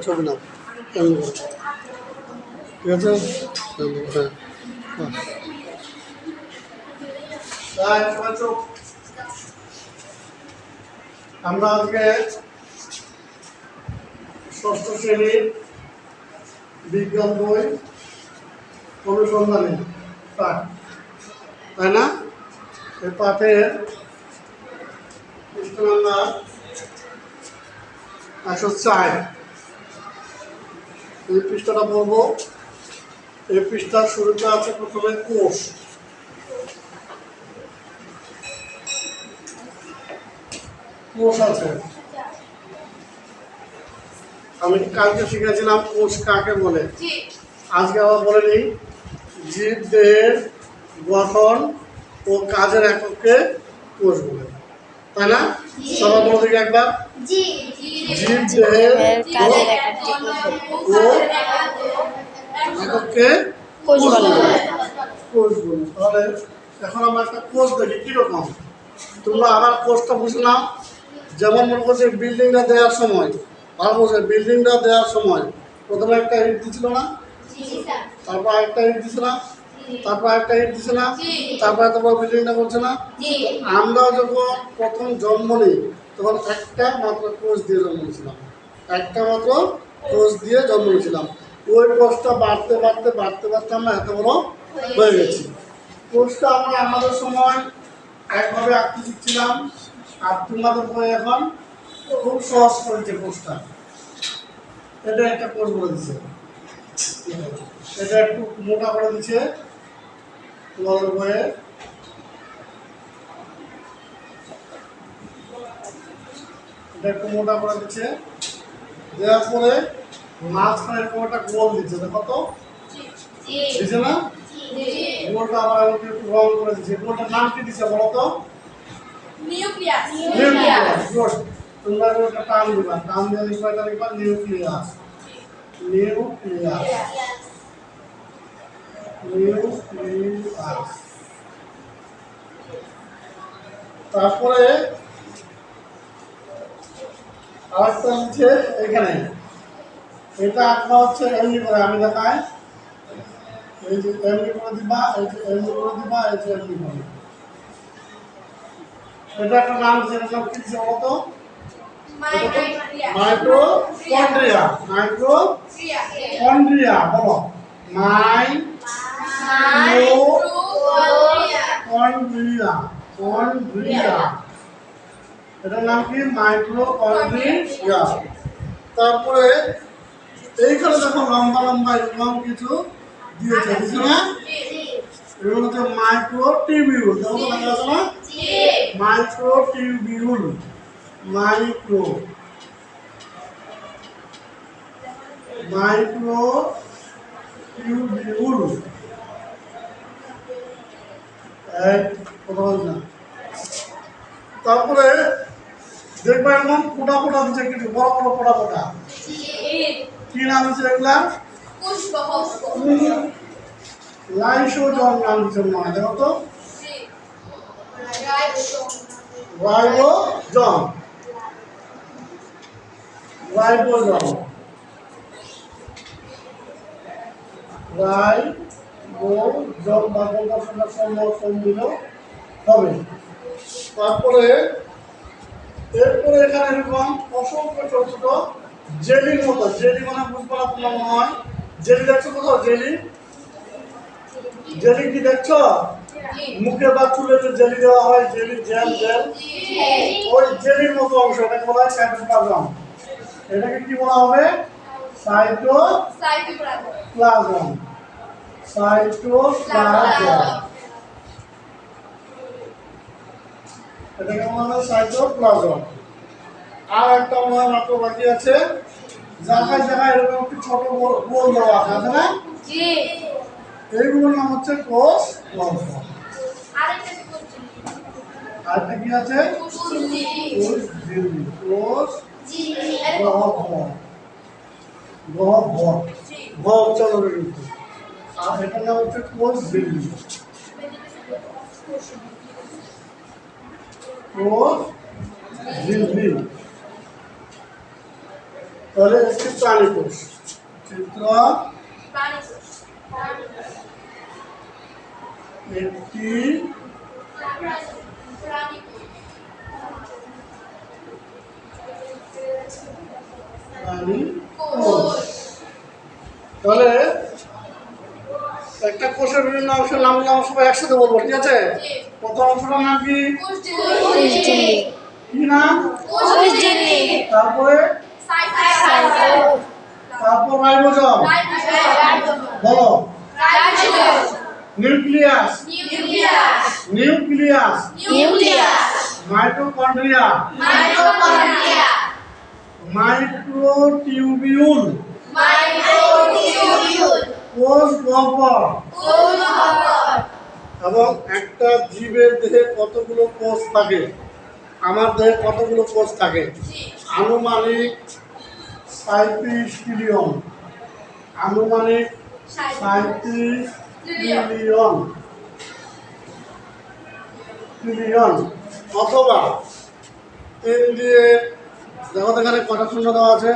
ছবি নাও ঠিক আছে। হ্যাঁ আমরা আজকে ষষ্ঠ শ্রেণীর বিজ্ঞান বই অনুসন্ধানী পাঠ, তাই না? এই পাঠের পৃষ্ঠা নাম্বার 104। এই পৃষ্ঠাটা বলবো। এই পৃষ্ঠার শুরুতে আছে প্রথমে কোষ। কোষ আছে। আমি কালকে শিখেছিলাম কোষ কাকে বলে। আজকে আবার বলে নিই, জীব দেহের গঠন ও কাজের এককে কোষ বলে, তাই না? সবাই বলে দেখি একবার, জীব দেহের কাজের ও এককে কোষ বলে। কোষ বলে। তাহলে এখন আমরা একটা কোষ দেখি কিরকম। তোমরা আবার কোষটা বুঝে নাও। যেমন মনে করছে বিল্ডিংটা দেওয়ার সময়, ভালো বলছে, বিল্ডিংটা দেওয়ার সময় প্রথমে একটা ইট দিছিল না, তারপর একটা ইট দিছে না, তারপর একটা ইট দিছে না, তারপর বিল্ডিংটা করছে না। আমরা যখন প্রথম জন্ম নিই তখন একটা মাত্র কোষ দিয়ে জন্ম নিয়েছিলাম, একটা মাত্র কোষ দিয়ে জন্ম নিয়েছিলাম। ওই কোষটা বাড়তে বাড়তে বাড়তে বাড়তে আমরা এত বড় হয়ে গেছি। কোষটা আমরা আমাদের সময় একভাবে আঁকতে শিখছিলাম, আর তোমাদের বই এখন খুব সহজ করেছে কোষটা। এটা একটা কোষ বলে দিচ্ছে, এটা একটু মোটা করে দিচ্ছে তোমাদের বইয়ে। এটা একটু মোটা করে দিচ্ছে, দেওয়ার পরে মাঝখানে এরকম একটা গোল দিচ্ছে, দেখো তো দিচ্ছে না? গোলটা আবার আমাকে একটু রং করে দিচ্ছে। গোলটার নাম কি দিচ্ছে বলো তো? নিউক্লিয়াস। গুড। তোমরা একটা টার্ম দিবা, টার্ম দিয়ে লিখবা, এটা লিখবা নিউক্লিয়াস। Nucleus, nucleus. তারপরে আরেকটা হচ্ছে এখানে, এটা আঁকা হচ্ছে এমনি করে, আমি দেখাই। এই যে এমনি করে দিবা, এই যে এমনি করে দিবা, এই যে এমনি করে। এটা একটা নাম দিচ্ছে, এটা নাম কি দিচ্ছে বলো তো? মাইটোকন্ড্রিয়া। মাইটোকন্ড্রিয়া বলো, মাইটোকন্ড্রিয়া। কন্ড্রিয়া, এটার নাম কি? মাইটোকন্ড্রিয়া। তারপরে এইখানে দেখো লম্বা লম্বা এরকম কিছু দিয়েছে, দিচ্ছে না? এগুলো হচ্ছে মাইক্রোটিউবিউল, দেখো তো লেখা আছে না? Microtubule, microtubule. তারপরে দেখবা এরকম ফোটা ফোটা দিচ্ছে, কিছু বড় বড় ফোটা ফোটা। কি নাম দিচ্ছে এগুলা? লাইসোজোম নাম দিচ্ছে মনে হয়, দেখো তো। রাইবোজোম, রাইবোজোম, রাইবোজোম বা সম্বোধন দিল হবে। তারপরে এরপরে এখানে এরকম অসংখ্য ছোট ছোট জেলির মতো, জেলি মানে বুঝবো না তোমার মনে হয়। জেলি দেখছো কোথাও? জেলি, জেলি কি দেখছো? মুখে বা চুলে যে জেলি দেওয়া হয়, জেলি, জেল, জেল, ওই জেলির মতো অংশ, এটাকে বলা হয় সাইটোপ্লাজম। এটাকে কি বলা হবে? সাইটোপ্লাজম। সাইটোপ্লাজম, এটাকে বলা হয় সাইটোপ্লাজম। আর একটা মনে হয় মাত্র বাকি আছে, জায়গায় জায়গায় এরকম একটু ছোট গোল দেওয়া আছে না? এইগুলোর নাম হচ্ছে কোষ লম্ব। আরেকটা কি আছে? কোষ ঝিল্লি, কোষ গহ্বর, গহ্বর, গ উচ্চারণ কিন্তু। আর এটার নাম হচ্ছে কোষ ঝিল্লি, কোষ ঝিল্লি। তাহলে একটি প্রাণী কোষ। চিত্র একটি প্রাণী কোষ। তাহলে একটা কোষের বিভিন্ন অংশের নামগুলো আমরা সবাই একসাথে বলবো, ঠিক আছে? প্রথম অংশটার নাম কি? কি নাম? তারপরে তারপর রাইবোজোম, বলো। নিউক্লিয়াস, নিউক্লিয়াস, মাইটোকন্ড্রিয়া, মাইক্রোটিউবিউল, কোষ গহ্বর। এবং একটা জীবের দেহে কতগুলো কোষ থাকে? আমার দেহে কতগুলো কোষ থাকে? আনুমানিক 37 ট্রিলিয়ন। আনুমানিক 37 ট্রিলিয়ন। অথবা 3 দিয়ে, দেখো এখানে কটা শূন্য দেওয়া আছে?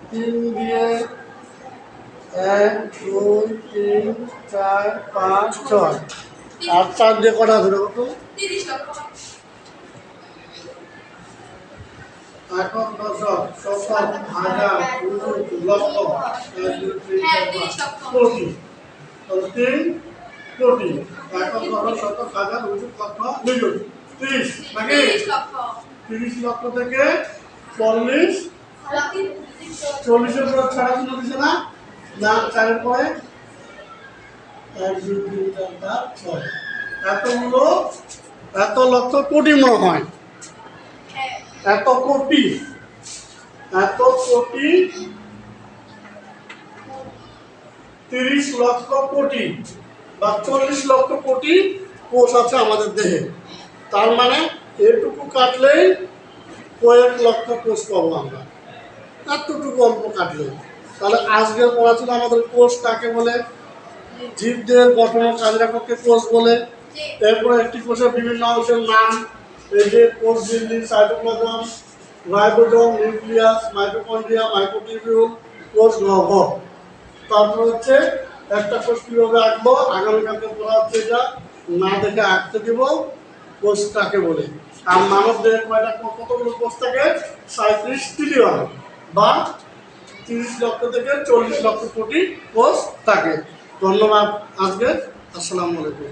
3 দিয়ে 1 2 3 4 5 6, আর 4 দিয়ে কটা আছে দেখো তো? 30 লক্ষ। একক, দশক, শতক, হাজার, লক্ষ, 1 2 3 4 5 কোটি। তাহলে 3 কোটি। একক, দশক, শতক, হাজার, লক্ষ, মিলিয়ন। 30 নাকি? 30 লক্ষ থেকে 40 40-এর পর ছাড়া শূন্য দিছে না? না, 4-এর পরে 1 2 3 4 5 6, এতগুলো, এত লক্ষ কোটি মনে হয়। এত কোটি, এত কোটি, 30 লক্ষ কোটি বা 40 লক্ষ কোটি কোষ আছে আমাদের দেহে। তার মানে এটুকু কাটলেই কয়েক লক্ষ কোষ পাবো আমরা, এতটুকু অল্প কাটলেই। তাহলে আজকের পড়াশোনা আমাদের কোষ কাকে বলে, জীবদেহের গঠন ও কাজের পক্ষে কোষ বলে। এরপরে একটি কোষের বিভিন্ন অংশের নাম, এই যে কোষ ঝিল্লি, cytoplasm, ribosome, nucleus, mitochondria, microtubule, কোষ গহ্বর। তারপর হচ্ছে একটা কোষ কীভাবে আঁকবো, আগামীকালকে পড়া হচ্ছে এটা, না দেখে আঁকতে দিব কোষ কাকে বলে। আর মানব দেহে কতগুলো কোষ থাকে? 37 ট্রিলিয়ন বা 30 লক্ষ থেকে 40 লক্ষ কোটি কোষ থাকে। ধন্যবাদ আজকে। আসসালামু আলাইকুম।